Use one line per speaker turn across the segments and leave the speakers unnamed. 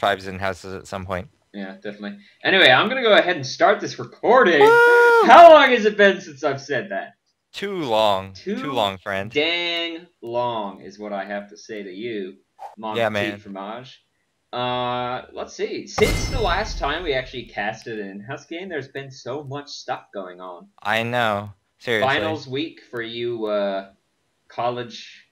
fives in houses at some point.
Yeah, definitely. Anyway, I'm gonna go ahead and start this recording.
Woo!
How long has it been since I've said that?
Too long. Too
Too
long, friend.
dang long is what I have to say to you, mon
Yeah,
petit
man.
fromage. Let's see. Since the last time we actually casted an in-house game, there's been so much stuff going on.
I know. Seriously.
Finals week for you, college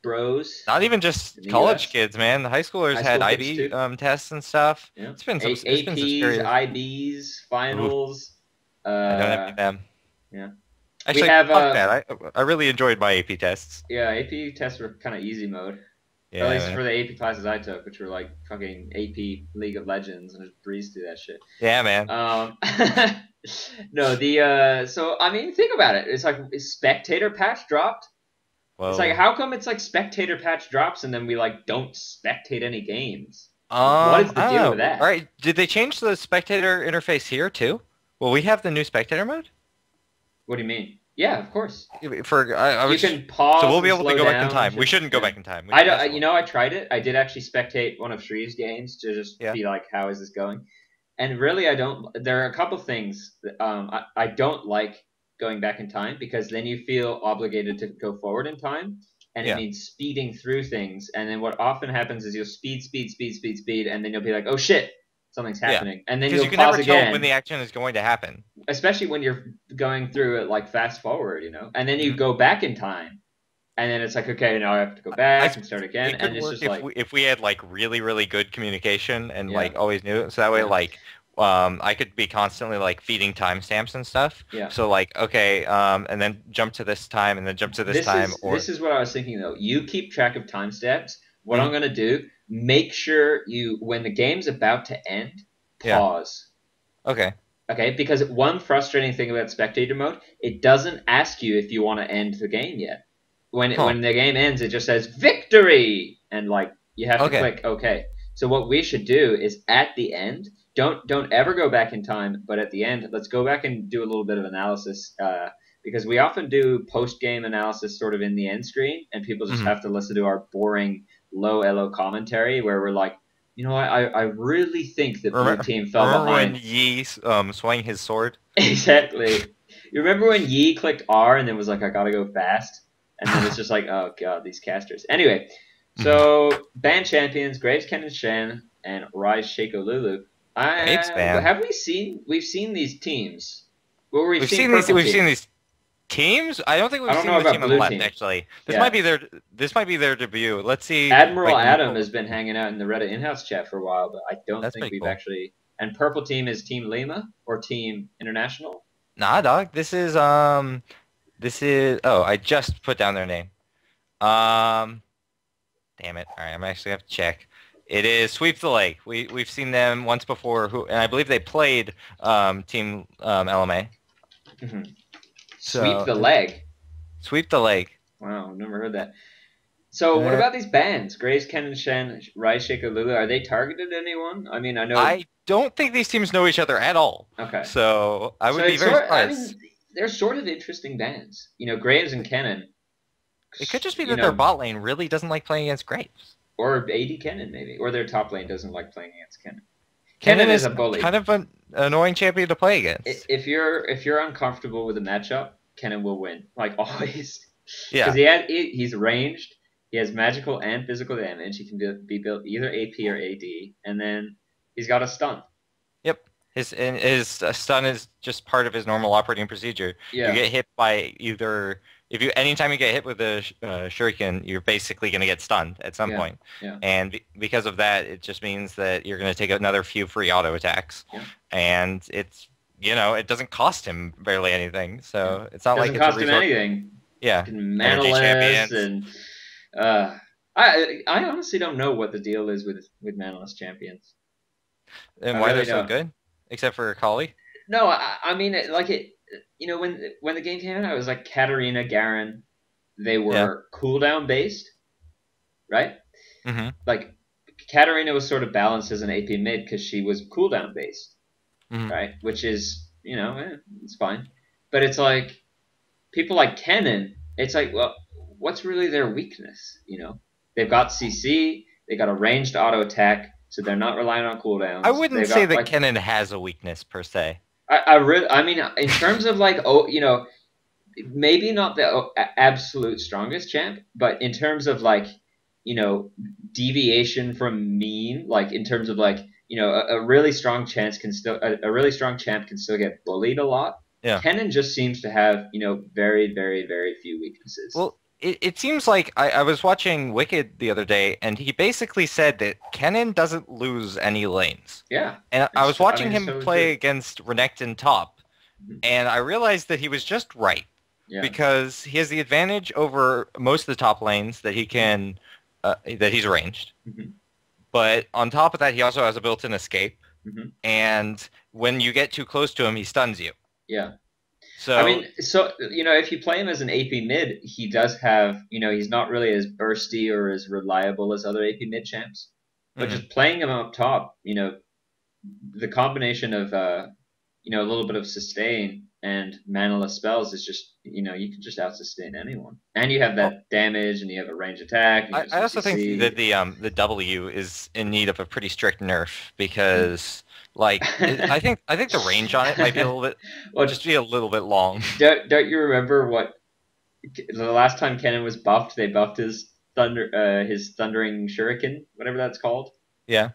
bros
Not even just
in the
college
U.S.
kids, man. The high schoolers
High
had
school kids
IB
too.
tests and stuff.
Yeah.
It's been some
APs,
serious.
IBs,
Ooh,
finals.
I don't envy
Uh,
them.
yeah. We
Actually,
have
fuck that. I really enjoyed my AP tests.
yeah, AP tests were kind of easy mode. Or at
Yeah,
least
man.
for the AP classes I took, which were like fucking AP League of Legends, and just breezed through that shit.
Yeah, man.
No, so I mean, think about it. It's like spectator patch dropped. It's like
Whoa.
how come it's like spectator patch drops and then we like don't spectate any games? Like, what is the
I
deal with
don't know. All
that?
right, did they change the spectator interface here too? Will we have the new spectator mode?
What do you mean? Yeah, of course.
I
You
was
can
so
pause
we'll be
and
able to
slow
go back in
down and
time. We
shit.
shouldn't go
Yeah.
back in time. We
I
should
don't.
fast
You
forward.
know, I tried it. I did actually spectate one of Shree's games to just
Yeah.
be like, "How is this going?" And really, I don't. There are a couple things that, I don't like going back in time because then you feel obligated to go forward in time, and it
Yeah.
means speeding through things. And then what often happens is you'll speed, and then you'll be like, "Oh shit, something's
Yeah.
happening," and then
Because
you'll
you can
pause
never tell when
again,
the action is going to happen.
especially when you're going through it like fast forward, and then you
Hmm.
go back in time, and then it's like, okay, now I have to go
I
back
s-
and start again,
it could
and it's
work
just like,
if we had like really good communication and
yeah,
like always knew it. So that way
yeah,
like I could be constantly like feeding timestamps and stuff.
yeah.
So like okay and then jump to this time and then jump to this
This
time
is
or
this is what I was thinking though. You keep track of time steps. What I'm
Mhm.
gonna do, make sure you when the game's about to end,
Yeah.
pause.
Okay.
Okay, because one frustrating thing about spectator mode, it doesn't ask you if you want to end the game yet.
Huh.
When the game ends, it just says victory, and like you have to
Okay.
click OK. So what we should do is at the end, don't ever go back in time, but at the end, let's go back and do a little bit of analysis. Because we often do post game analysis sort of in the end screen, and people just
Hmm.
have to listen to our boring low elo commentary where we're like, you know what, I really think that blue team fell
Remember when
behind.
Yi swung his sword?
Exactly. You remember when Yi clicked R and then was like, I gotta go fast? And then it's just like, oh god, these casters. Anyway,
Mhm.
so band champions, Graves, Ken, and Shen, and Rise, Shaco, Lulu.
Apes, man.
We've seen these teams. Well, we've seen purple
We've seen
team.
these teams. I don't think
I
we've
don't
seen
know
the
about
team on the
blue
left
team.
actually.
Yeah.
This might be their debut. Let's see
Admiral
like
Adam has been hanging out in the Reddit in-house chat for a while, but I don't
that's
think
pretty
we've
cool.
actually. And purple team is Team Lima or Team International.
Nah, dog. This is oh, I just put down their name. Um damn it. All right, I'm actually have to check. It is Sweep the Lake. We've seen them once before who and I believe they played team LMA.
Mm-hmm. Sweep
So,
the leg.
Sweep the Lake.
Wow, never heard that. So what
Uh,
about these bands? Grace, Ken, and Shen, Rai, Shaker, Lulu, are they targeted at anyone? I mean, I know.
I don't think these teams know each other at all.
Okay.
So, I
So
would be
it's
very
sort. I
surprised.
mean, they're sort of interesting bands. Graves and Kennan.
It could just be
You
that their
know,
bot lane really doesn't like playing against Graves.
or AD Kennan maybe, or their top lane doesn't like playing against Kennan.
Kennen
Kennan is
is
a bully.
kind of an annoying champion to play against.
If you're uncomfortable with a matchup, Kennan will win, like always, because
Yeah.
he's ranged. He has magical and physical damage. He can be built either AP or AD, and then he's got a stun.
Yep. His stun is just part of his normal operating procedure. You
Yeah,
get hit by either if you anytime you get hit with a shuriken, you're basically going to get stunned at some
yeah,
point.
yeah.
And because of that, it just means that you're going to take another few free auto attacks,
Yeah.
and it's it doesn't cost him barely anything.
Yeah.
So it's not like
Doesn't
it's a
cost him
resource.
anything.
Yeah.
Fucking
Energy
Manaless
champions.
and uh, I honestly don't know what the deal is with Manaless champions.
And
I
why
really
they're so
don't.
good, except for Kali.
No, I mean like it. When the game came out, it was like Katarina, Garen. They
Yeah.
were cooldown based, right?
Mm-hmm.
Like Katarina was sort of balanced as an AP mid because she was cooldown based,
Mm-hmm.
right? Which is it's fine, but it's like people like Kennen. It's like, well, what's really their weakness? They've got CC, they got a ranged auto attack, so they're not relying on
I
cooldowns.
wouldn't
They've
say
got
that
like
Kennen has a weakness per se.
I mean, in terms of like, oh, maybe not the absolute strongest champ, but in terms of like, deviation from mean, like in terms of like, a really strong chance can still a really strong champ can still get bullied a lot.
Yeah.
Kennen just seems to have, very, very, very few weaknesses.
Well, it seems like I was watching Wicked the other day, and he basically said that Kennen doesn't lose any lanes.
Yeah,
And I was
I mean,
watching
it's
him
totally
play
true.
against Renekton top,
Mhm.
and I realized that he was just right
Yeah.
because he has the advantage over most of the top lanes that he can that he's ranged.
Hmm.
But on top of that, he also has a built-in escape,
Hmm.
and when you get too close to him, he stuns you.
Yeah. I
So,
mean, so if you play him as an AP mid, he does have, he's not really as bursty or as reliable as other AP mid champs. But
mhm.
just playing him up top, the combination of a little bit of sustain and manaless spells is just, you can just out sustain anyone. And you have
Well,
that damage, and you have a range attack, and you have
I
some
also think
CC.
that the W is in need of a pretty strict nerf because like I think the range on it might be a little bit
Well,
just be a little bit long.
don't you remember what the last time Kennen was buffed? They buffed his thundering shuriken, whatever that's called.
Yeah.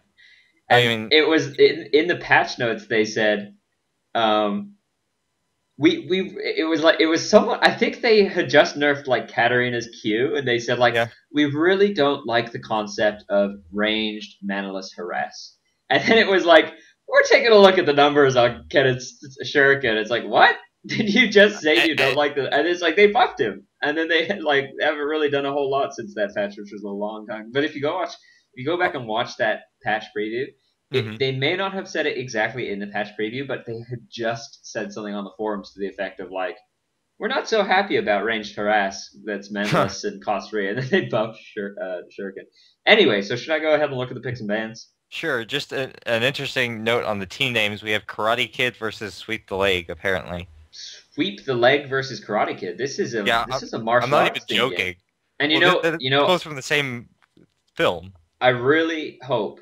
I
And
mean,
it was in the patch notes. They said, um, we it was somewhat. I think they had just nerfed like Katarina's Q, and they said like
yeah.
we really don't like the concept of ranged manaless harass. And then it was like we're taking a look at the numbers on Kenneth's Shuriken. It's like what? Did you just say you don't
I,
like the? And it's like they buffed him, and then they like haven't really done a whole lot since that patch, which was a long time. But if you go back and watch that patch preview,
mhm.
they may not have said it exactly in the patch preview, but they had just said something on the forums to the effect of like, "We're not so happy about ranged harass that's manless and cost free," and then they buffed Shuriken. Anyway, so should I go ahead and look at the picks and bans?
Sure. Just an interesting note on the team names. We have Karate Kid versus Sweep the Leg, apparently.
Sweep the leg versus Karate Kid.
Yeah,
This is a
I'm
martial
not even
arts theme game,
joking.
and
Well, they're both from the same film.
I really hope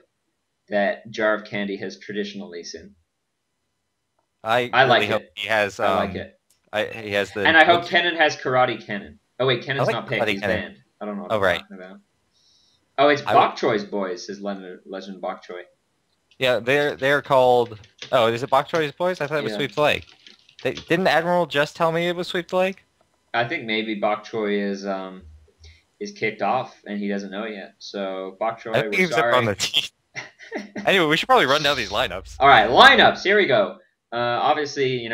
that Jar of Candy has traditional Lee Sin.
I
I
really
like
hope
it.
he has
I like it.
he has
And
the
I hope
what's
Kennen has Karate Kennen. Oh wait,
I
Kennen's
like
not picked.
Karate
He's
Kid.
banned. I don't know what
Oh
I'm
right.
talking about. Oh, it's
I
Bokchoi's boys. His Legend Bokchoi.
yeah, they're called. Oh, is it Bokchoi's Boys? I thought it was
Yeah,
Sweep the Leg. Didn't Admiral just tell me it was Sweep the Leg?
I think maybe Bokchoi is kicked off and he doesn't know yet. So
I
Bokchoi,
think
we're
he was up on
sorry.
the team. Anyway, we should probably run down these lineups.
All right, lineups. Here we go. Obviously,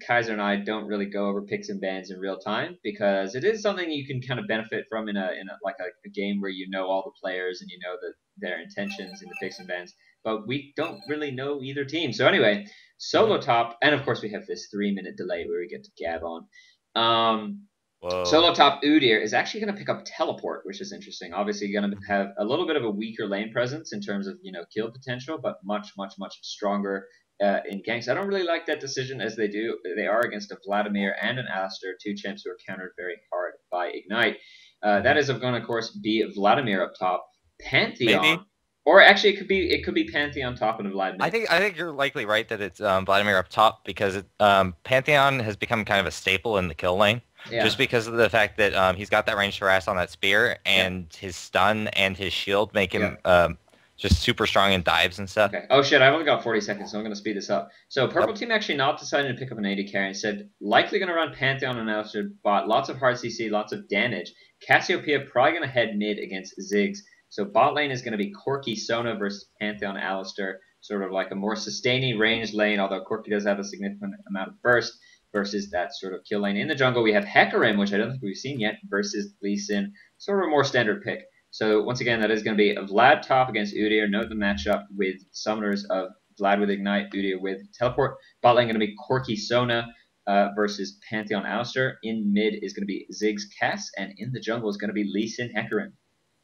Kaiser and I don't really go over picks and bans in real time because it is something you can kind of benefit from in a game where you know all the players and you know their intentions in the picks and bans. But we don't really know either team. So anyway,
Hmm.
solo top, and of course we have this 3 minute delay where we get to gab on. Um,
Whoa.
Solo top Udyr is actually going to pick up teleport, which is interesting. Obviously, going to have a little bit of a weaker lane presence in terms of kill potential, but much much much stronger in ganks. I don't really like that decision as they are against a Vladimir and an Alistair, two champs who are countered very hard by Ignite. That
Hmm.
is going to of course be Vladimir up top,
Maybe.
Pantheon, or actually it could be Pantheon top and a Vlad mid.
I think you're likely right that it's Vladimir up top because Pantheon has become kind of a staple in the kill lane just
Yeah,
because of the fact that he's got that ranged harass on that spear
yeah,
and his stun and his shield make
yeah.
him just super strong in dives and stuff.
Okay. Oh shit, I've only got 40 seconds, so I'm going to speed this up. So
Yep.
purple team actually not deciding to pick up an AD carry. Instead, likely going to run Pantheon and Alistair bot. Lots of hard CC, lots of damage. Cassiopeia probably going to head mid against Ziggs. So bot lane is going to be Corki Sona versus Pantheon Alistair. Sort of like a more sustaining ranged lane, although Corki does have a significant amount of burst versus that sort of kill lane. In the jungle, we have Hecarim, which I don't think we've seen yet, versus Lee Sin. Sort of a more standard pick. So once again, that is going to be Vlad top against Udyr. Note the matchup with summoners of Vlad with Ignite, Udyr with Teleport. Bot lane going to be Corki Sona versus Pantheon Alistair. In mid is going to be Ziggs Cass, and in the jungle is going to be Lee Sin Hecarim.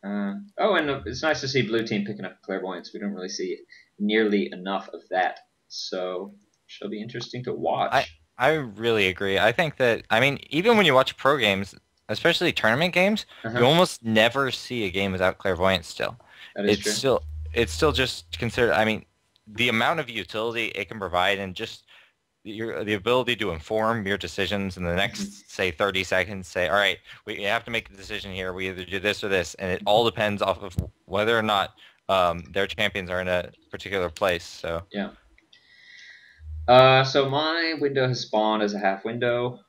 And it's nice to see blue team picking up Clairvoyance. We don't really see nearly enough of that, so shall be interesting to
I
watch.
I really agree. I think that I mean even when you watch pro games, especially tournament games, you
Uh-huh.
almost never see a game without clairvoyance still.
That is
It's
true.
still it's still just considered. I mean, the amount of utility it can provide, and just the ability to inform your decisions in the next, say, 30 seconds. Say, all right, we have to make a decision here. We either do this or this, and it all depends off of whether or not their champions are in a particular place. So
Yeah. So my window has spawned as a half window.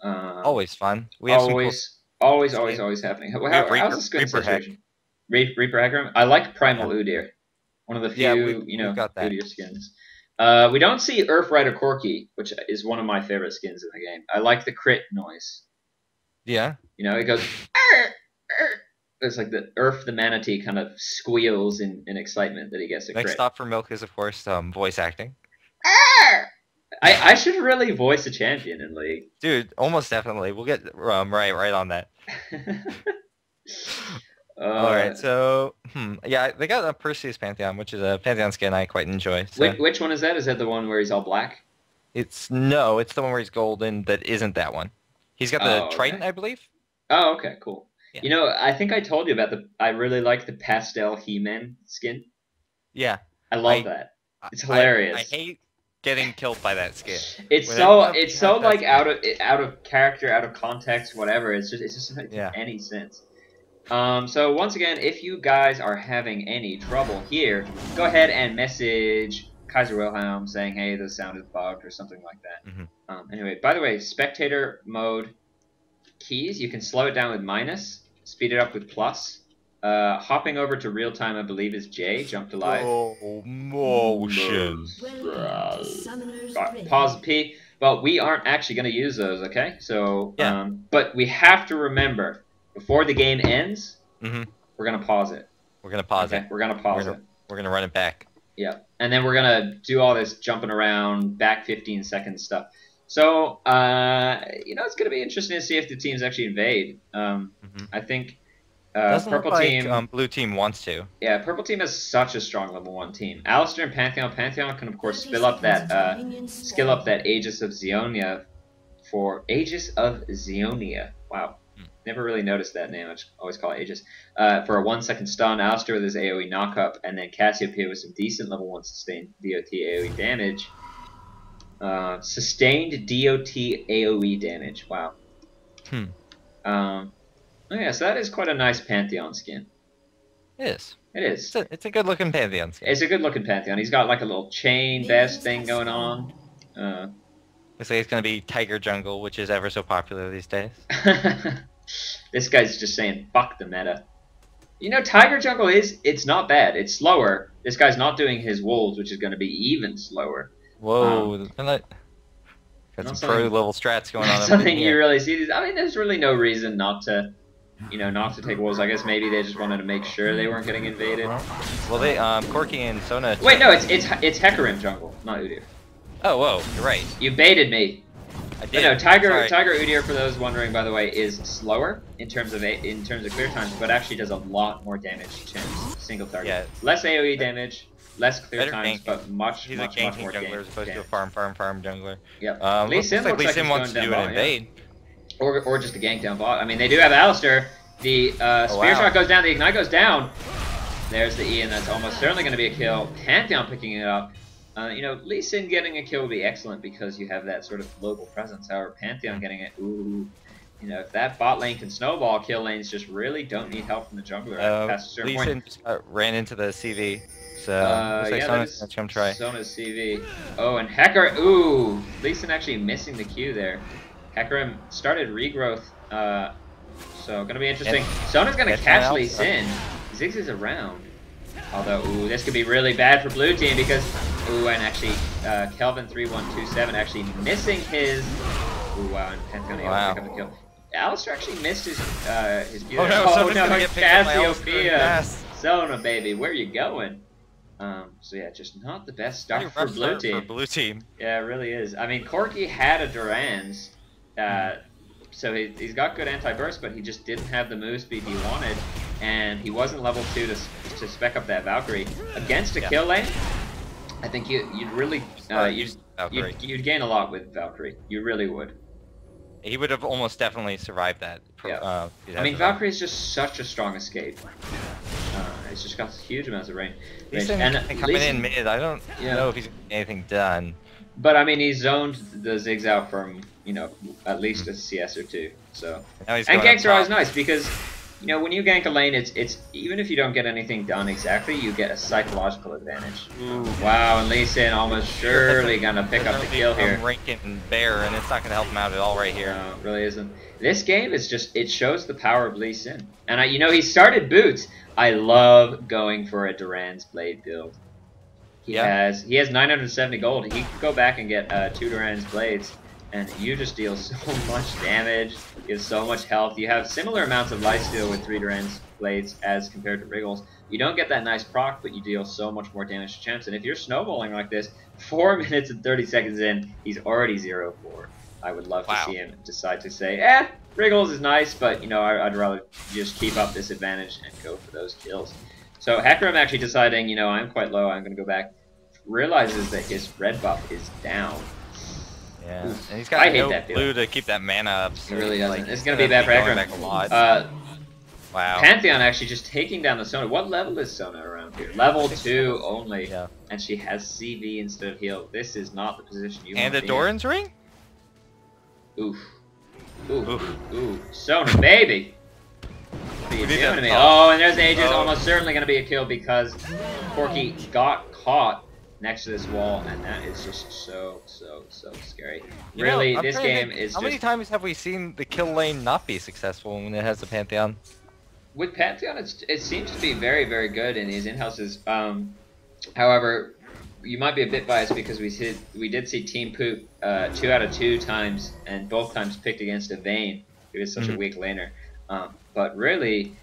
always fun. We have some cool
Always happening.
We have
How's the squid
Reaper Heck.
situation? Reaper Hacker? I like Primal
Yeah,
Udyr. One of the
yeah,
few,
we've got that.
Udyr skins. We don't see Earth Rider Corki, which is one of my favorite skins in the game. I like the crit noise.
Yeah.
It goes. "Arr, arr." It's like the Earth the manatee kind of squeals in excitement that he gets a
Next
crit.
stop for Milk is, of course, voice acting.
Arr! I should really voice a champion in League.
Dude, almost definitely. We'll get right on that. All right, so yeah, they got a Perseus Pantheon, which is a Pantheon skin I quite enjoy. So.
Which one is that? Is that the one where he's all black?
It's the one where he's golden. That isn't that one. He's got the Triton, I believe.
Oh, okay, cool.
Yeah.
I think I told you about I really like the pastel He-Man skin.
Yeah.
I love that. It's hilarious.
I hate getting killed by that skin.
It's so like out of character, out of context, whatever. It just doesn't make any sense. So once again, if you guys are having any trouble here, go ahead and message Kaiser Wilhelm saying, hey, the sound is bugged or something like that. Anyway, by the way, spectator mode keys, you can slow it down with minus, speed it up with plus. Hopping over to real time, I believe, is J, jump to live.
Oh, motion.
Pause P. But we aren't actually going to use those, okay? So,
yeah.
But we have to remember, before the game ends, we're going to pause it.
We're going to pause it.
We're going to pause it.
We're going to run it back.
Yeah. And then we're going to do all this jumping around, back 15 seconds stuff. So, it's going to be interesting to see if the teams actually invade. I think Purple Team...
Blue Team wants to.
Yeah, Purple Team has such a strong level 1 team. Alistair and Pantheon. Pantheon can, of course, skill up that Aegis of Zionia for... Aegis of Zionia. Wow. Never really noticed that name. I just always call it Aegis. For a 1-second stun, Alistair with his AoE knockup, and then Cassiopeia with some decent level 1 sustained DOT AoE damage. Sustained DOT AoE damage. Wow. Yeah, so that is quite a nice Pantheon skin.
It is.
It is.
It's a good-looking Pantheon skin.
It's a good-looking Pantheon. He's got like a little chain vest thing going on.
Looks like it's going to be Tiger Jungle, which is ever so popular these days.
This guy's just saying, fuck the meta. Tiger Jungle it's not bad. It's slower. This guy's not doing his wolves, which is going to be even slower.
Whoa. Got some pro-level strats going on.
Something you really see. I mean, there's really no reason not to... not to take wolves. I guess maybe they just wanted to make sure they weren't getting invaded.
Well, they Corki and Sona.
Wait, no, it's Hecarim jungle, not Udyr.
Oh, whoa, you're right.
You baited me.
I did.
But no, Tiger Udyr, for those wondering, by the way, is slower in terms of clear times, but actually does a lot more damage to single target. Yeah. Less AoE damage, less clear times, but much more
jungler as opposed to a farm jungler.
Yep. Lee Sin looks like he's
wants
going
to do
down
an invade.
Yeah. Or just a gank down bot. I mean, they do have Alistair. The Spear Shot goes down, the Ignite goes down. There's the E, and that's almost certainly going to be a kill. Pantheon picking it up. Lee Sin getting a kill would be excellent because you have that sort of local presence. However, Pantheon getting it, ooh. If that bot lane can snowball, kill lanes just really don't need help from the jungler past a certain point.
Lee Sin just ran into the CV. So,
Sona's
come try.
Sona's CV. Oh, and Hecarim, ooh. Lee Sin actually missing the Q there. Hecarim started regrowth, so gonna be interesting. Sona's gonna catch Lee Sin. Ziggs is around. Although, ooh, this could be really bad for blue team because, ooh, and actually, Kelvin3127 actually missing his, ooh, wow, and Pantheon able to pick up the kill. Alistair actually missed his view.
Oh no,
Cassiopeia. Sona, baby, where you going? So yeah, just not the best start for blue team. Yeah, it really is. I mean, Corki had a Duran's, so he's got good anti-burst, but he just didn't have the move speed he wanted, and he wasn't level 2 to spec up that Valkyrie against a kill lane. I think you'd really you'd gain a lot with Valkyrie. You really would.
He would have almost definitely survived that.
I mean, Valkyrie is just such a strong escape. He's just got huge amounts of range.
He's
And
coming in mid. I don't know if he's getting anything done.
But I mean, he zoned the Ziggs out from at least a CS or two. So and ganks are always nice because when you gank a lane, it's even if you don't get anything done exactly, you get a psychological advantage.
Ooh.
Wow, and Lee Sin almost surely gonna pick up the kill here.
Rankin and Bear, and it's not gonna help him out at all right here.
No, it really isn't. This game is it shows the power of Lee Sin, and he started boots. I love going for a Duran's Blade build. He has 970 gold. He could go back and get 2 Duran's Blades, and you just deal so much damage. You have so much health. You have similar amounts of lifesteal with 3 Duran's Blades as compared to Wriggles. You don't get that nice proc, but you deal so much more damage to champs. And if you're snowballing like this, 4 minutes and 30 seconds in, he's already 0-4. I would love to see him decide to say, Wriggles is nice, but I'd rather just keep up this advantage and go for those kills. So Hecarim actually deciding, I'm quite low, I'm going to go back, realizes that his red buff is down.
Yeah, and he's got no blue to keep that mana up. So
he really doesn't. It's going to be bad for Hecarim.
Wow.
Pantheon actually just taking down the Sona. What level is Sona around here? Level 2 only.
Yeah. And
she has CV instead of heal. This is not the position you want
to be in. And a Doran's ring?
Oof. Ooh. Sona, baby! What are you doing to me? Oh, and there's Aegis. Almost certainly going to be a kill because Corki got caught next to this wall, and that is just so scary. Really, this game is
How many times have we seen the kill lane not be successful when it has the Pantheon?
With Pantheon, it seems to be very, very good in these in-houses. However, you might be a bit biased because we did see Team Poop 2 out of 2 times, and both times picked against a Vayne, who is such a weak laner. But really,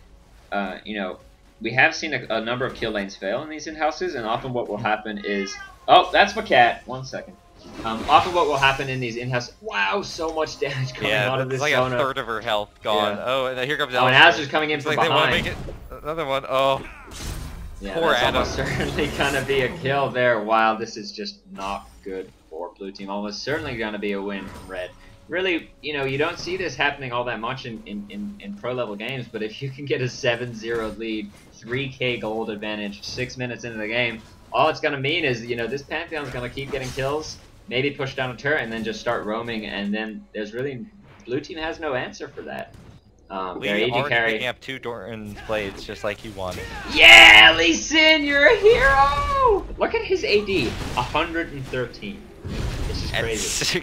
we have seen a number of kill lanes fail in these in-houses, and often what will happen is... Oh, that's my cat. 1 second. Often what will happen in these in-house... Wow, so much damage coming out of this
like
Sona.
A third of her health gone. Yeah. Oh, and here comes
Alistair. Oh, and Alistair's coming in from behind.
Make it another one. Oh.
Yeah,
poor Adam.
Almost certainly going to be a kill there. Wow, this is just not good for blue team. Almost certainly going to be a win from red. Really, you don't see this happening all that much in pro-level games, but if you can get a 7-0 lead, 3k gold advantage, 6 minutes into the game, all it's going to mean is, this Pantheon's going to keep getting kills, maybe push down a turret, and then just start roaming, and then there's really... Blue team has no answer for that.
Lee already picking up 2 Doran's Blades, just like he wanted.
Yeah, Lee Sin, you're a hero! Look at his AD, 113. This is crazy.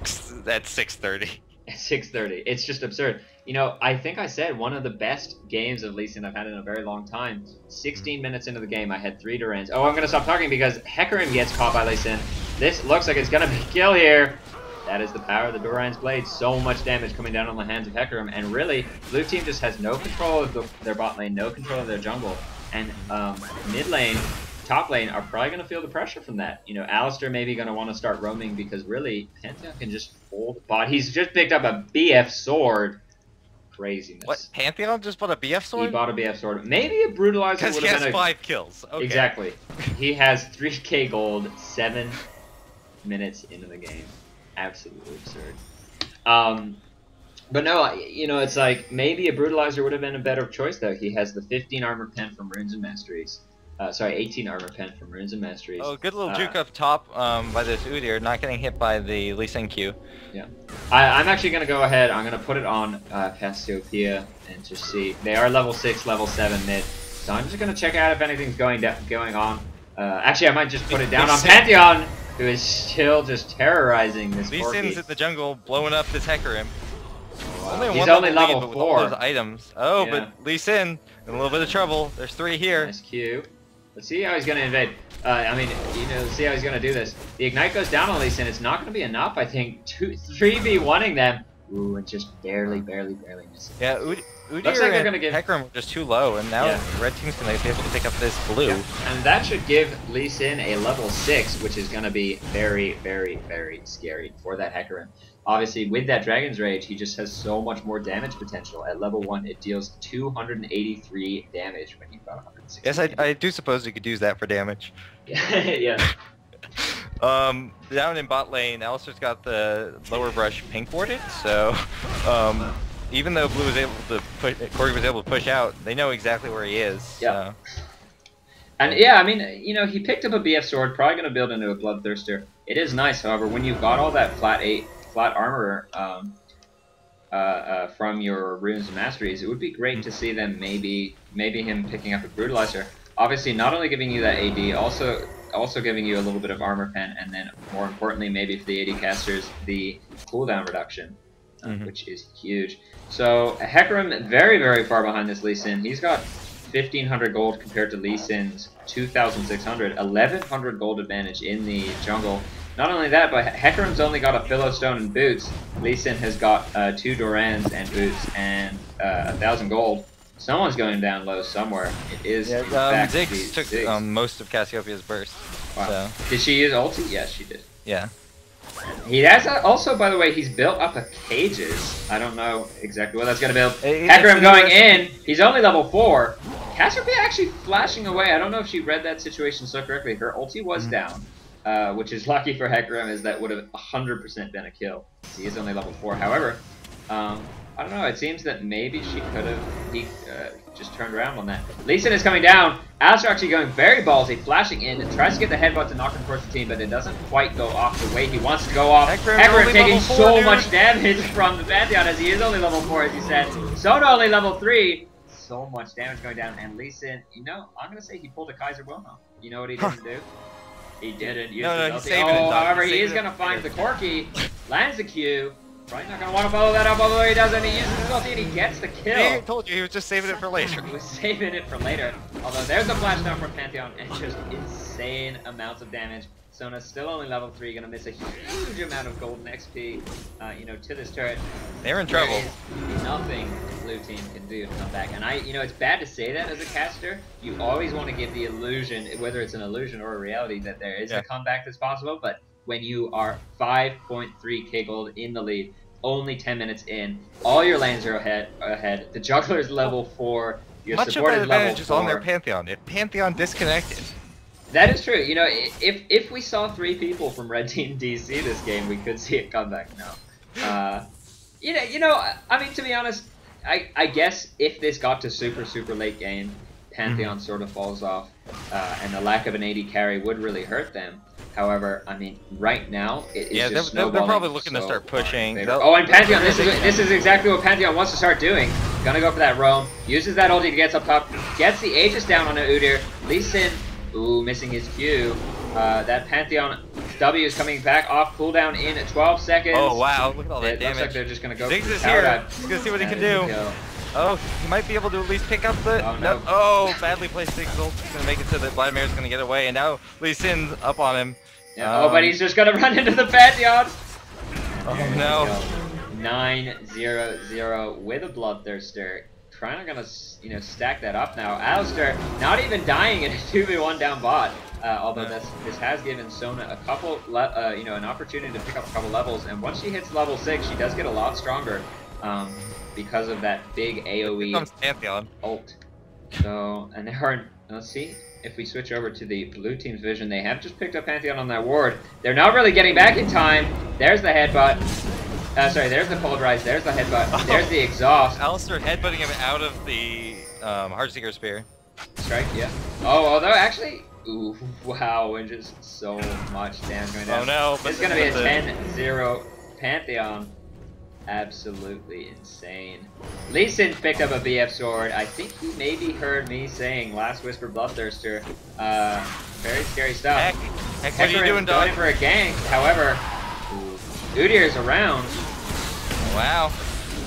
At 6:30.
At 6:30. It's just absurd. I think I said one of the best games of Lee Sin I've had in a very long time. 16 minutes into the game, I had 3 Durans. Oh, I'm going to stop talking because Hecarim gets caught by Lee Sin. This looks like it's going to be a kill here. That is the power of the Duran's Blade. So much damage coming down on the hands of Hecarim. And really, blue team just has no control of their bot lane, no control of their jungle. And mid lane, top lane are probably going to feel the pressure from that. Alistair maybe going to want to start roaming because really, Pantheon can just hold bot. He's just picked up a BF sword. Craziness.
What? Pantheon just bought a BF sword?
He bought a BF sword. Maybe a Brutalizer would have been
Because he has 5 kills. Okay.
Exactly. He has 3k gold, 7 minutes into the game. Absolutely absurd. But no, it's like maybe a Brutalizer would have been a better choice though. He has the 15 armor pen from Runes and Masteries. Sorry, 18 armor pen from Runes and Masteries.
Oh, good little juke up top by this Udyr, not getting hit by the Lee Sin Q.
Yeah. I'm actually going to go ahead, I'm going to put it on Cassiopeia and just see. They are level 6, level 7 mid. So I'm just going to check out if anything's going on. Actually, I might just put it down on Pantheon, who is still just terrorizing this
Lee Sin's in the jungle, blowing up this Hecarim.
Wow. He's only level 4.
Those items. Oh, yeah. But Lee Sin in a little bit of trouble. There's 3 here.
Nice Q. Let's see how he's going to invade. See how he's going to do this. The Ignite goes down on Lee Sin. It's not going to be enough, I think. 3v1ing them. Ooh, and just barely missing.
Yeah, Udyr and Hecarim were just too low, and now red team's going to be able to pick up this blue.
Yeah. And that should give Lee Sin a level 6, which is going to be very scary for that Hecarim. Obviously, with that Dragon's Rage, he just has so much more damage potential. At level 1, it deals 283 damage when you've got 160.
Yes, I do suppose you could use that for damage.
Yeah.
Down in bot lane, Alistair's got the lower brush pink warded, so even though blue was able to Corey was able to push out, they know exactly where he is.
Yeah. And yeah, I mean, you know, he picked up a BF sword, probably going to build into a Bloodthirster. It is nice, however, when you've got all that flat armor from your runes and masteries, it would be great to see them maybe him picking up a brutalizer. Obviously, not only giving you that AD, also giving you a little bit of armor pen, and then more importantly, maybe for the AD casters, the cooldown reduction, which is huge. So Hecarim very far behind this Lee Sin. He's got 1,500 gold compared to Lee Sin's 2,600, 1,100 gold advantage in the jungle. Not only that, but Hecarim's only got a Philostone and boots. Lee Sin has got 2 Dorans and boots and 1,000 gold. Someone's going down low somewhere. It is.
Yeah, Ziggs took
Ziggs.
Most of Cassiopeia's burst.
Wow.
So.
Did she use ulti? Yes, she did.
Yeah.
He has also, by the way, he's built up a cages. I don't know exactly what that's gonna build. Hecarim going in. He's only level 4. Cassiopeia actually flashing away. I don't know if she read that situation so correctly. Her ulti was down, which is lucky for Hecarim, as that would have 100% been a kill. He is only level 4. However, I don't know. It seems that maybe she could have just turned around on that. Lee Sin is coming down. Alistair actually going very ballsy, flashing in, tries to get the headbutt to knock him towards the team, but it doesn't quite go off the way he wants to go off. Hecarim taking so much damage from the Pantheon, as he is only level 4, as you said. Sona only level 3. So much damage going down, and Lee Sin, you know, I'm going to say he pulled a Kaiser Wilhelm. You know what he didn't do? He didn't use the ulti. Oh, however, he is going to find the Corki, lands the Q. Probably not going to want to follow that up, although he doesn't. He uses his ulti and he gets the kill.
I told you, he was just saving it for later.
He was saving it for later. Although there's the flash down from Pantheon and just insane amounts of damage. Sona's still only level 3, going to miss a huge amount of golden XP, you know, to this turret.
They're in trouble.
There is nothing the blue team can do to come back. And you know, it's bad to say that as a caster. You always want to give the illusion, whether it's an illusion or a reality, that there is a comeback that's possible. But when you are 5.3k gold in the lead, only 10 minutes in, all your lanes are ahead. The juggler's level 4. Your
Much
support
of the
is level
advantage
4.
is on their Pantheon. If Pantheon disconnected.
That is true. You know, if we saw 3 people from Red Team DC this game, we could see a comeback now. You know, I mean, to be honest, I guess if this got to super late game, Pantheon sort of falls off, and the lack of an AD carry would really hurt them. However, I mean, right now it is just
they're probably looking to start pushing.
Oh, and Pantheon, this is exactly what Pantheon wants to start doing. Gonna go for that roam, uses that ulti to get up top, gets the Aegis down on an Udyr. Lee Sin, ooh, missing his Q. That Pantheon W is coming back off cooldown in 12 seconds.
Oh wow, look at all that damage.
Looks like they're just gonna go
Ziggs
for the
is
tower
here.
dive.
He's gonna see what he can do. Oh, he might be able to at least pick up the...
Oh, no.
Oh, badly placed Ziggs ult. He's gonna make it so that Vladimir's gonna get away, and now Lee Sin's up on him.
Yeah, but he's just gonna run into the Pantheon.
Oh no.
9-0-0 with a Bloodthirster. Trying to stack that up now. Alistair not even dying in a 2v1 down bot. Although this has given Sona a couple, an opportunity to pick up a couple levels. And once she hits level 6, she does get a lot stronger because of that big AOE ult. So, and let's see if we switch over to the blue team's vision. They have just picked up Pantheon on that ward. They're not really getting back in time. There's the headbutt. Sorry, there's the pulverize, there's the headbutt, there's the exhaust.
Alistair headbutting him out of the Heartseeker Spear.
Strike, yeah. Oh, although actually, ooh, wow, and just so much damage going down.
Oh no.
It's going to be a 10-0 Pantheon. Absolutely insane. Lee Sin picked up a BF sword. I think he maybe heard me saying Last Whisper Bloodthirster. Very scary stuff.
Heck, what are you doing, dog?
Going for a gank, however, Udyr is around.
Wow.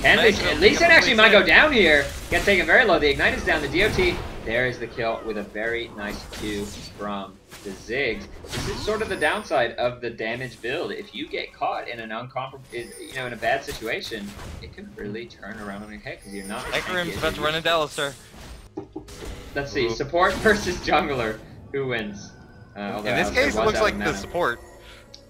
And Lee Sin actually might go down here. Gets taken very low. The Ignite is down. The DOT. There is the kill with a very nice Q from the Ziggs. This is sort of the downside of the damage build. If you get caught in an in a bad situation, it can really turn around on your head because you're not.
Hecarim's about to run into Alistair.
Let's see. Support versus jungler. Who wins?
In this case, it looks like the support.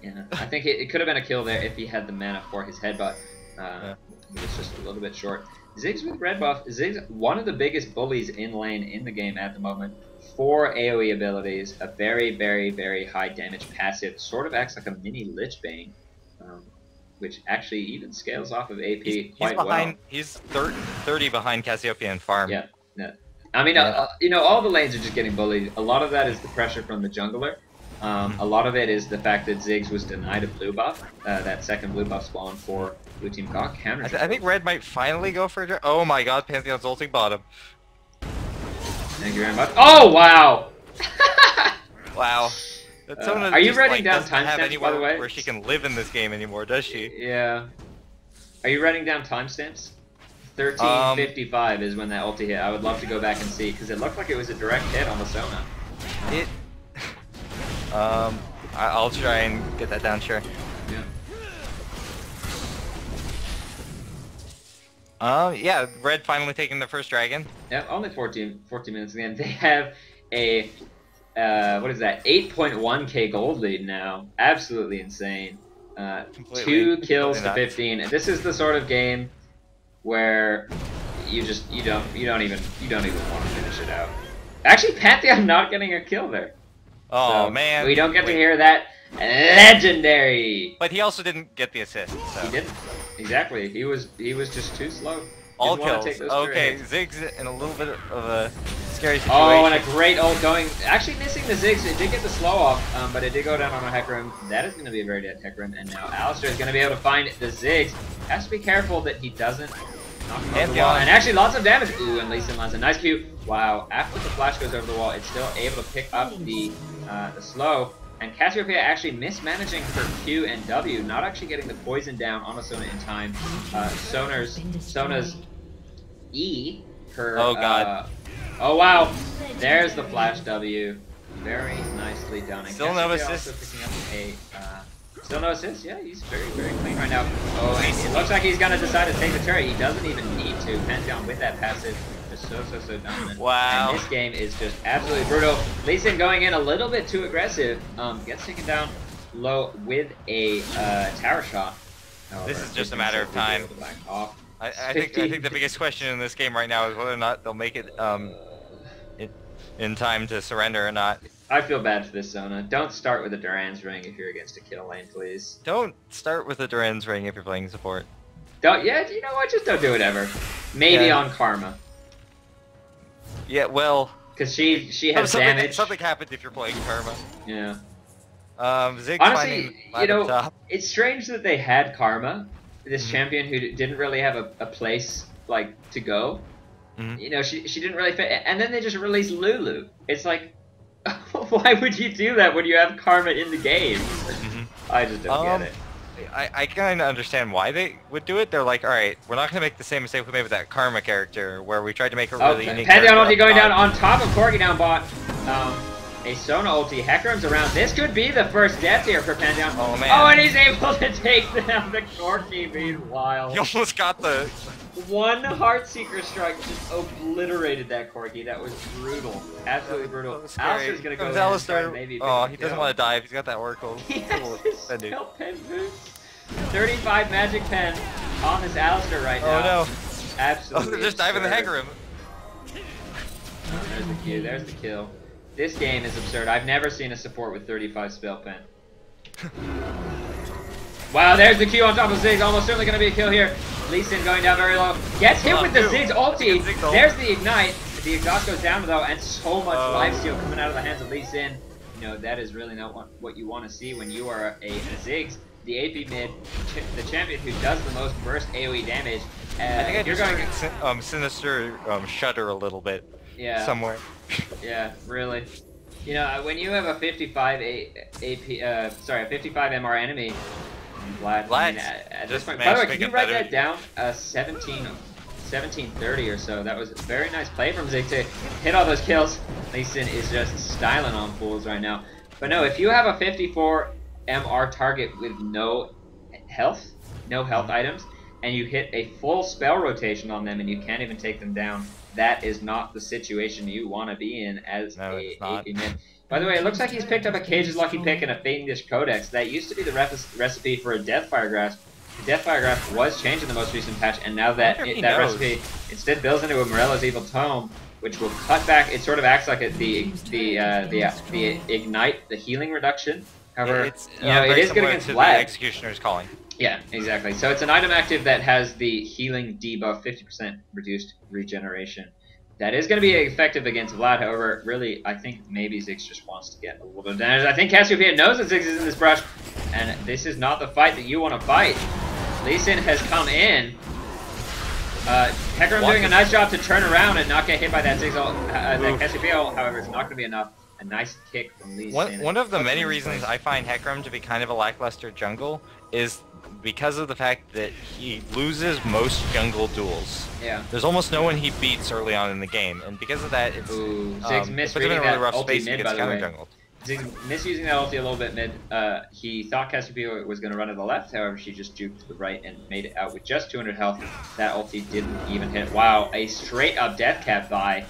Yeah, I think it could have been a kill there if he had the mana for his headbutt. It was just a little bit short. Ziggs with red buff. Ziggs, one of the biggest bullies in lane in the game at the moment. 4 AoE abilities, a very high damage passive. Sort of acts like a mini Lich Bane, which actually even scales off of AP quite well.
He's 30 behind Cassiopeia in farm.
Yeah. I mean,
Yeah.
you know, all the lanes are just getting bullied. A lot of that is the pressure from the jungler. A lot of it is the fact that Ziggs was denied a blue buff, that second blue buff spawn for blue team got counter.
I think Red might finally go for a... Oh my god, Pantheon's ulting bottom.
Thank you very much. Oh, wow!
Wow.
Are you writing down timestamps, by the way?
Where she can live in this game anymore, does she?
Yeah. Are you writing down timestamps? 13:55 is when that ulti hit. I would love to go back and see, because it looked like it was a direct hit on the Sona.
It... I'll try and get that down, sure.
Yeah.
Yeah, Red finally taking the first dragon.
Yeah, only 14 minutes again. They have a, what is that, 8.1k gold lead now. Absolutely insane. 2 kills to 15. And this is the sort of game where you don't even want to finish it out. Actually, Pantheon not getting a kill there.
Oh
so
man.
We don't get to hear that legendary.
But he also didn't get the assist. So.
He didn't. Exactly. He was just too slow.
All kills. Okay, Ziggs in a little bit of a scary situation.
Oh, and a great ult going. Actually missing the Ziggs. It did get the slow off, but it did go down on a Hecarim. That is going to be a very dead Hecarim. And now Alistar is going to be able to find the Ziggs. Has to be careful that he doesn't knock him over the wall. And actually lots of damage. Ooh, and Lee Sin lands a nice Q. Wow. After the flash goes over the wall, it's still able to pick up the slow. And Cassiopeia actually mismanaging her Q and W, not actually getting the poison down on a Sona in time. Sona's E, her...
Oh god.
Oh wow, there's the flash W. Very nicely done. And
Still no assist.
Also picking up still no assist, yeah, he's very, very clean right now. Oh, and it looks like he's gonna decide to take the turret. He doesn't even need to. Pantheon with that passive. So dominant.
Wow.
And this game is just absolutely brutal. Lee Sin going in a little bit too aggressive. Gets taken down low with a tower shot. However,
this is just a matter of time. I think the biggest question in this game right now is whether or not they'll make it in time to surrender or not.
I feel bad for this Sona. Don't start with a Duran's ring if you're against a kill lane, please.
Don't start with a Duran's ring if you're playing support.
Yeah, you know what? Just don't do it ever. Maybe on Karma.
Yeah, well...
Because she has damage.
Something happened if you're playing Karma.
Yeah.
Ziggs
honestly, you know, it's strange that they had Karma, this champion who didn't really have a place, like, to go. You know, she didn't really fit. And then they just released Lulu. It's like, why would you do that when you have Karma in the game? I just don't get it.
I kind of understand why they would do it. They're like, all right, we're not going to make the same mistake we made with that Karma character, where we tried to make a really unique
Pantheon ulti going down on top of Corgi down bot. A Sona ulti. Hecarim's around. This could be the first death here for Pantheon.
Oh, man.
Oh, and he's able to take down the Corgi meanwhile.
He almost got the...
One Heartseeker strike just obliterated that Corgi. That was brutal. Absolutely brutal. Alistar's going to go
Alistar.
Maybe
Oh, he doesn't want to dive. He's got that Oracle.
He has his spell pen boost. 35 magic pen on this Alistar right now.
Oh no.
Absolutely.
Oh, they're just diving the Hecarim.
Oh, there's the Q. There's the kill. This game is absurd. I've never seen a support with 35 spell pen. Wow, there's the Q on top of Ziggs. Almost certainly going to be a kill here. Lee Sin going down very low. Gets hit with the Ziggs ulti. There's the ignite. The exhaust goes down though, and so much lifesteal coming out of the hands of Lee Sin. You know, that is really not what you want to see when you are a Ziggs. The AP mid, the champion who does the most burst AoE damage.
I think you're going to Sinister shudder a little bit.
Yeah.
Somewhere.
Yeah, really. You know, when you have a 55 a 55 MR enemy, Vlad. I mean, at this point, by the way, can you write that down? 1730 or so. That was a very nice play from Zig to hit all those kills. Lee Sin is just styling on fools right now. But no, if you have a 54 MR target with no health items, and you hit a full spell rotation on them and you can't even take them down, that is not the situation you want to be in as a AP mid. By the way, it looks like he's picked up a Cage's Lucky Pick and a Fading Dish Codex. That used to be the recipe for a Deathfire Grasp. The Deathfire Grasp was changed in the most recent patch, and now that recipe instead builds into a Morella's Evil Tome, which will cut back. It sort of acts like the ignite, the healing reduction. However, you know, it is good against Vlad.
The Executioner's Calling.
Yeah, exactly. So it's an item active that has the healing debuff, 50% reduced regeneration. That is going to be effective against Vlad. However, really, I think maybe Ziggs just wants to get a little bit of damage. I think Cassiopeia knows that Ziggs is in this brush, and this is not the fight that you want to fight. Lee Sin has come in. Hecarim doing a nice job to turn around and not get hit by that Ziggs ult. That Cassiopeia ult, however, is not going to be enough. A nice kick from Lee Sin.
One of the many reasons I find Hecarim to be kind of a lackluster jungle is because of the fact that he loses most jungle duels.
Yeah.
There's almost no one he beats early on in the game, and because of that, it's
Ziggs
puts him in a really rough space
mid,
to get counter jungled.
Ziggs misusing that ulti a little bit mid. He thought Cassiopeia was going to run to the left, however, she just juked to the right and made it out with just 200 health. That ulti didn't even hit. Wow, a straight up death cap buy,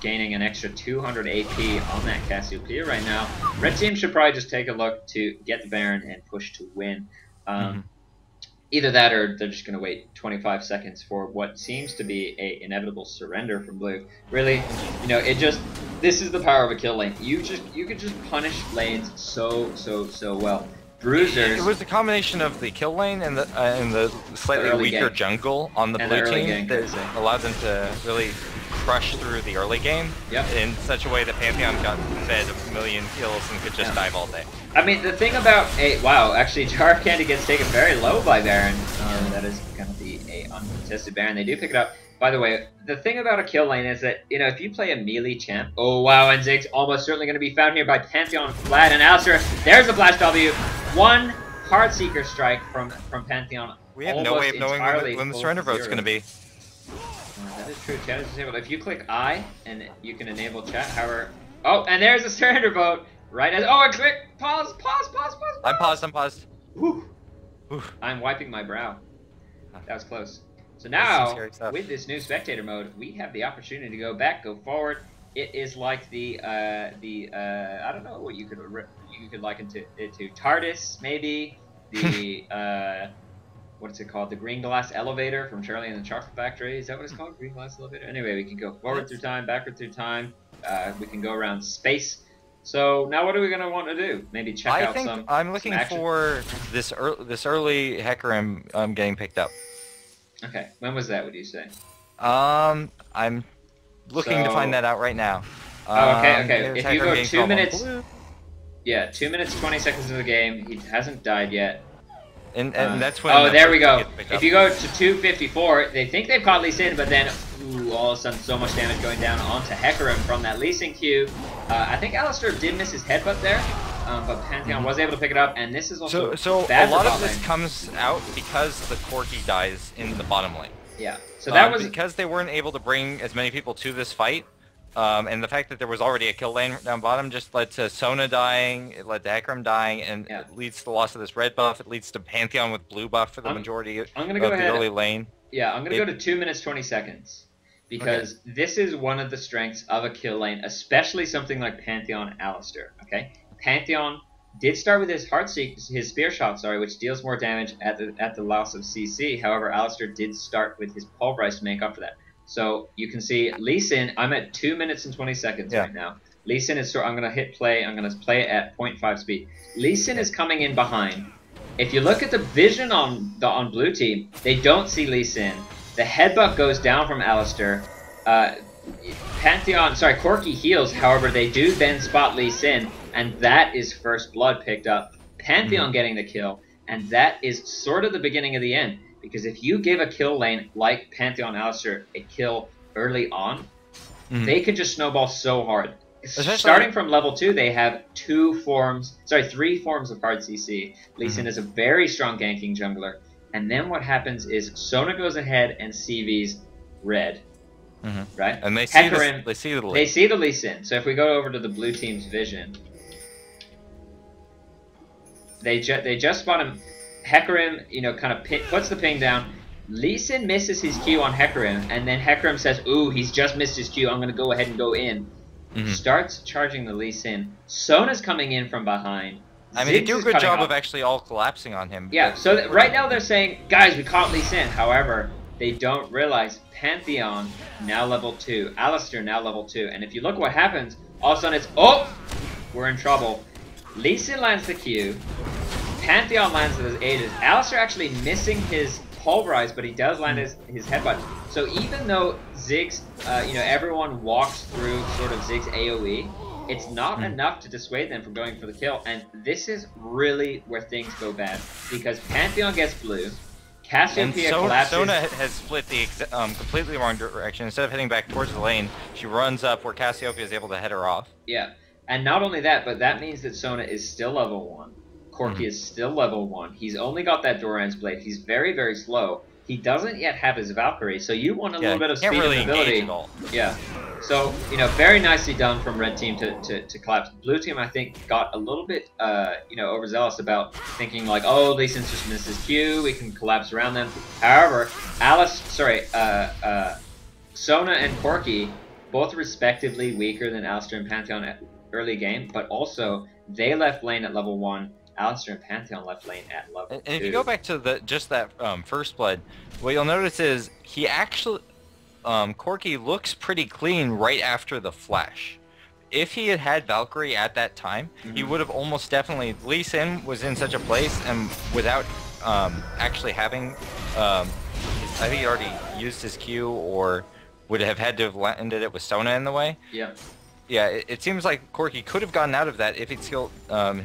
gaining an extra 200 AP on that Cassiopeia right now. Red team should probably just take a look to get the Baron and push to win. Either that or they're just going to wait 25 seconds for what seems to be a inevitable surrender from blue. Really, you know, this is the power of a kill lane. You could just punish lanes so well. Bruisers.
It was the combination of the kill lane and the slightly weaker jungle on the blue team that allowed them to really crush through the early game in such a way that Pantheon got fed a million kills and could just dive all day.
I mean, the thing about wow, actually, Jar of Candy gets taken very low by Baron. That is going to be a uncontested Baron. They do pick it up. By the way, the thing about a kill lane is that, you know, if you play a melee champ, oh wow, and Ziggs almost certainly going to be found here by Pantheon, Vlad, and Alistair. There's a Flash W. One Heartseeker strike from Pantheon.
We have no way of knowing when the surrender vote's going to be.
That is true. Chat is disabled. If you click I, and you can enable chat, however... Oh, and there's a surrender vote. Right as... Oh, I click... Pause.
I'm paused.
Whew. I'm wiping my brow. That was close. So now, with this new spectator mode, we have the opportunity to go back, go forward. It is like I don't know what you could liken it to. TARDIS, maybe. The, what is it called? The green glass elevator from Charlie and the Chocolate Factory. Is that what it's called? Green glass elevator? Anyway, we can go forward through time, backward through time. We can go around space. So now what are we going to want to do? Maybe check out some action?
I'm looking for this early Hecarim getting picked up.
Okay. When was that, would you say?
I'm looking to find that out right now.
Okay. If you go 2 minutes... Yeah, 2 minutes, 20 seconds into the game. He hasn't died yet.
And that's when...
Oh, there we go. If you go to 254, they think they've caught Lee Sin, but then, all of a sudden, so much damage going down onto Hecarim from that Lee Sin Q. I think Alistair did miss his headbutt there, but Pantheon was able to pick it up, and this is also
so
bad
a lot of this comes out because the Corki dies in the bottom lane.
Yeah, so that was...
Because they weren't able to bring as many people to this fight, and the fact that there was already a kill lane down bottom just led to Sona dying, it led to Hecarim dying, and it leads to the loss of this red buff. It leads to Pantheon with blue buff for the majority of the early lane.
Yeah, I'm going to go to 2 minutes, 20 seconds. Because this is one of the strengths of a kill lane, especially something like Pantheon Alistair, okay? Pantheon did start with his his spear shot, which deals more damage at the loss of CC. However, Alistair did start with his pulverize to make up for that. So you can see Lee Sin, I'm at 2 minutes and 20 seconds right now. Lee Sin is, I'm going to hit play, I'm going to play it at 0.5 speed. Lee Sin is coming in behind. If you look at the vision on blue team, they don't see Lee Sin. The headbutt goes down from Alistair. Corki heals, however, they do then spot Lee Sin, and that is first blood picked up. Pantheon getting the kill, and that is sort of the beginning of the end. Because if you give a kill lane like Pantheon Alistair a kill early on, they can just snowball so hard. Starting from level 2, they have 3 forms of hard CC. Lee Sin is a very strong ganking jungler. And then what happens is Sona goes ahead and CVs red. Right?
And they see the
Lee Sin. So if we go over to the blue team's vision, they just spot him. Hecarim, kind of puts the ping down. Lee Sin misses his Q on Hecarim, and then Hecarim says, ooh, he's just missed his Q, I'm going to go ahead and go in. Starts charging the Lee Sin. Sona's coming in from behind.
I mean, they do a good job of actually all collapsing on him.
Yeah, so right now they're saying, guys, we caught Lee Sin. However, they don't realize Pantheon now level 2, Alistair now level 2. And if you look what happens, all of a sudden it's, oh, we're in trouble. Lee Sin lands the Q. Pantheon lands with his Aegis. Alistair actually missing his pulverized, but he does land his headbutt. So even though Ziggs, everyone walks through sort of Ziggs AoE, it's not enough to dissuade them from going for the kill. And this is really where things go bad, because Pantheon gets blue, Cassiopeia collapses.
Sona has split the completely wrong direction. Instead of heading back towards the lane, she runs up where Cassiopeia is able to head her off.
Yeah, and not only that, but that means that Sona is still level 1. Corki is still level 1. He's only got that Doran's Blade. He's very, very slow. He doesn't yet have his Valkyrie, so you want a little bit of speed and ability. Yeah. So, very nicely done from red team to collapse. Blue team, I think, got a little bit, overzealous about thinking like, oh, Lee Sin's just missed his Q, we can collapse around them. However, Sona and Corki, both respectively weaker than Alistar and Pantheon at early game, but also they left lane at level 1. Alistar and Pantheon left lane at level 2.
And if you go back to that first blood, what you'll notice is he actually, Corki looks pretty clean right after the flash. If he had Valkyrie at that time, he would have almost definitely. Lee Sin was in such a place, and without actually having, I think he already used his Q, or would have had to have landed it with Sona in the way.
Yeah.
Yeah, it seems like Corki could have gotten out of that if he'd skilled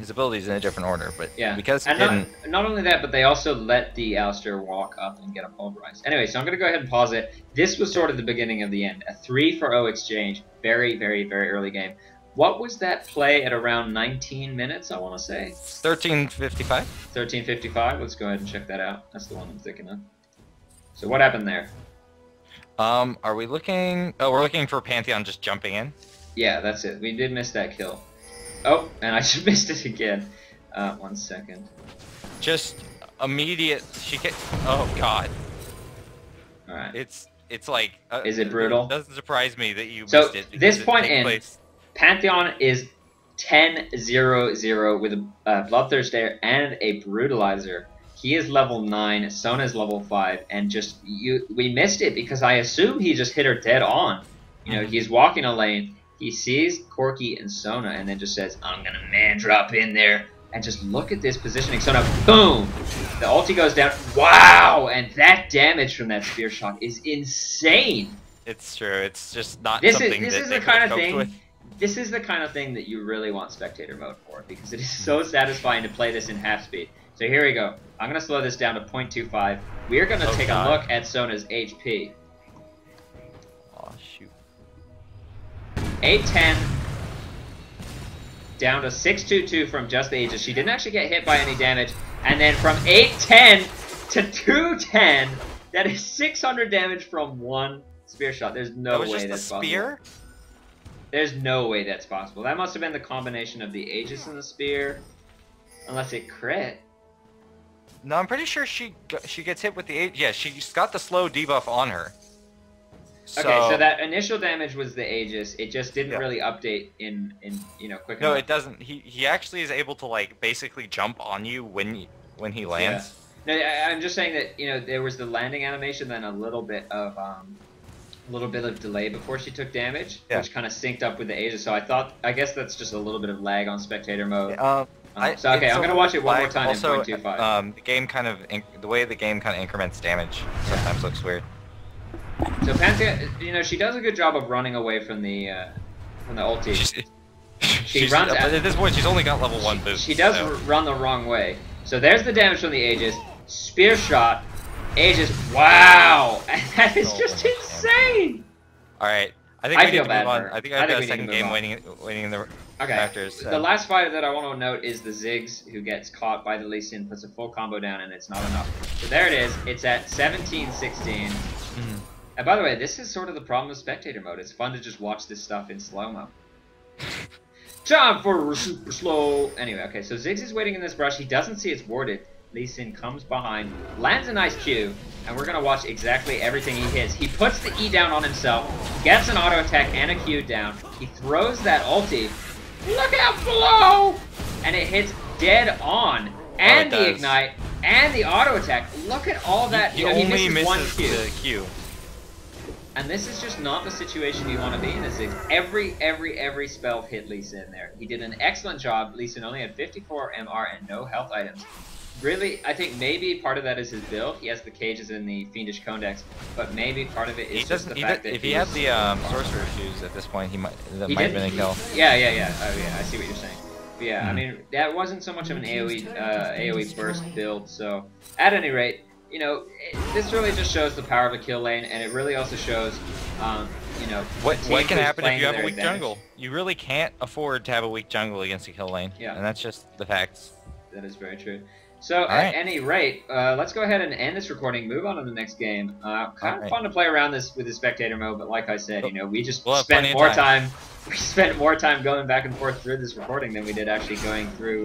his abilities in a different order, but because he didn't...
Not only that, but they also let the Alistar walk up and get a pulverized. Anyway, so I'm going to go ahead and pause it. This was sort of the beginning of the end. A 3-for-0 exchange. Very, very, very early game. What was that play at around 19 minutes, I want to say?
13:55.
13:55. Let's go ahead and check that out. That's the one I'm thinking of. So what happened there?
Are we looking... Oh, we're looking for Pantheon just jumping in.
Yeah, that's it. We did miss that kill. Oh, and I just missed it again. 1 second.
Just immediate. Oh God.
All right.
It's like.
Is it brutal?
It doesn't surprise me that you
so
missed it.
This point in, Pantheon is 10-0-0 with a Bloodthirster and a Brutalizer. He is level 9. Sona is level 5, and we missed it because I assumed he just hit her dead on. He's walking a lane. He sees Corki and Sona and then just says, I'm going to man drop in there. And just look at this positioning. Sona, boom! The ulti goes down. Wow! And that damage from that spear shot is insane.
It's true. It's just not
this
something
is
that
the kind of thing. This is the kind of thing that you really want spectator mode for, because it is so satisfying to play this in half speed. So here we go. I'm going to slow this down to 0.25. We are going to take a look at Sona's HP. 810 down to 622 from just the Aegis. She didn't actually get hit by any damage. And then from 810 to 210, that is 600 damage from one spear shot. There's no way that's possible. Spear? There's no way that's possible. That must have been the combination of the Aegis and the spear. Unless it crit.
No, I'm pretty sure she gets hit with the Aegis. Yeah, she's got the slow debuff on her.
Okay, so that initial damage was the Aegis. It just didn't really update in quick enough.
No, it doesn't. He actually is able to like basically jump on you when he lands.
Yeah. No, I'm just saying that there was the landing animation, then a little bit of delay before she took damage, which kind of synced up with the Aegis. So I guess that's just a little bit of lag on spectator mode. I'm gonna watch it one more time
also,
in 0.25.
The game the way the game kind of increments damage sometimes looks weird.
So Pantheon, she does a good job of running away from the ulti. She runs
at this point. She's only got level 1 boost.
She does run the wrong way. So there's the damage from the Aegis. Spear shot, Aegis. Wow, and that is just insane.
All right, I think we
feel
need to
bad
move on. I think I've got a second game waiting in the factors. So.
The last fighter that I want to note is the Ziggs, who gets caught by the Lee Sin, puts a full combo down, and it's not enough. So there it is. It's at 17-16. And by the way, this is sort of the problem with spectator mode. It's fun to just watch this stuff in slow-mo. Time for super slow. Anyway, okay, so Ziggs is waiting in this brush. He doesn't see it's warded. Lee Sin comes behind, lands a nice Q, and we're going to watch exactly everything he hits. He puts the E down on himself, gets an auto attack and a Q down. He throws that ulti. Look out below! And it hits dead on. And the ignite, and the auto attack. Look at all that.
He only misses the Q.
And this is just not the situation you want to be in as Ziggs. Every spell hit Lee Sin there. He did an excellent job. Lee Sin only had 54 MR and no health items. really, I think maybe part of that is his build. He has the cages in the Fiendish Condex, but maybe part of it
He
is just
doesn't.
the fact that
If
he
he had
was
the
farming.
sorcerer shoes at this point, that
He
might have
did.
been a kill.
Yeah, yeah, yeah. Oh, yeah. I see what you're saying. But yeah, I
Mhm.
mean, that wasn't so much of
Blue
an
team's
AOE
turret has been
AOE burst
destroyed.
build. So at any rate, you know, this really just shows the power of a kill lane, and it really also shows, you know, a
What
team
can
who's
happen if
playing
you
to
have a
their
weak
advantage.
jungle? You really can't afford to have a weak jungle against a kill lane,
Yeah.
and that's just the facts.
That is very true. So,
All
at
right,
any rate, let's go ahead and end this recording. Move on to the next game.
all
Kind of
right.
fun to play around this with the spectator mode, but like I said, you
We'll
know, we just
we'll have plenty
spent
of
more
time.
time. We spent more time going back and forth through this recording than we did actually going through,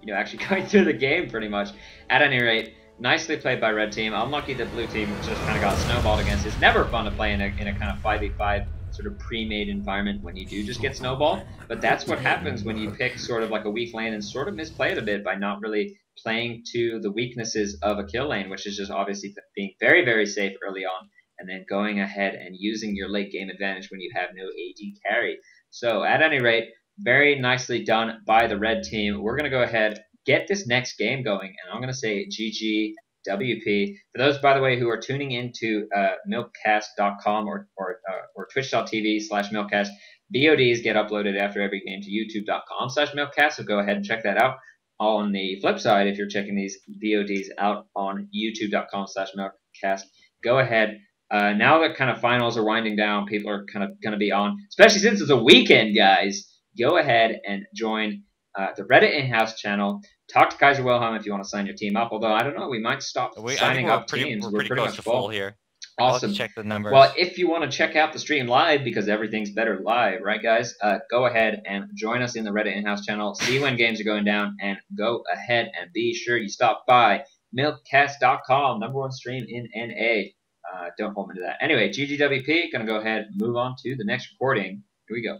you know, actually going through the game pretty much. At any rate, nicely played by red team. Unlucky that blue team just kind of got snowballed against. It's never fun to play in a kind of 5v5 sort of pre-made environment when you do just get snowballed. But that's what happens when you pick sort of like a weak lane and sort of misplay it a bit by not really playing to the weaknesses of a kill lane, which is just obviously being very, very safe early on and then going ahead and using your late game advantage when you have no AD carry. So at any rate, very nicely done by the red team. We're going to go ahead, get this next game going, and I'm going to say GG WP. For those, by the way, who are tuning into m1lkcast.com or twitch.tv/m1lkcast, VODs get uploaded after every game to youtube.com/m1lkcast, so go ahead and check that out. On the flip side, if you're checking these VODs out on youtube.com/m1lkcast, go ahead. Now that kind of finals are winding down, people are kind of going to be on, especially since it's a weekend, guys. Go ahead and join the Reddit in-house channel. Talk to Kaiser Wilhelm if you want to sign your team up. Although I don't know, we might stop
I think
signing up teams.
we're
We're
pretty
pretty
close
much
to full
full.
here. I'll have to
Awesome.
check the
Well,
numbers.
if you want to check out the stream live because everything's better live, right, guys? Go ahead and join us in the Reddit in-house channel. See when games are going down, and go ahead and be sure you stop by m1lkcast.com, #1 stream in NA. Don't hold me to that. Anyway, GGWP, gonna go ahead and move on to the next recording. Here we go.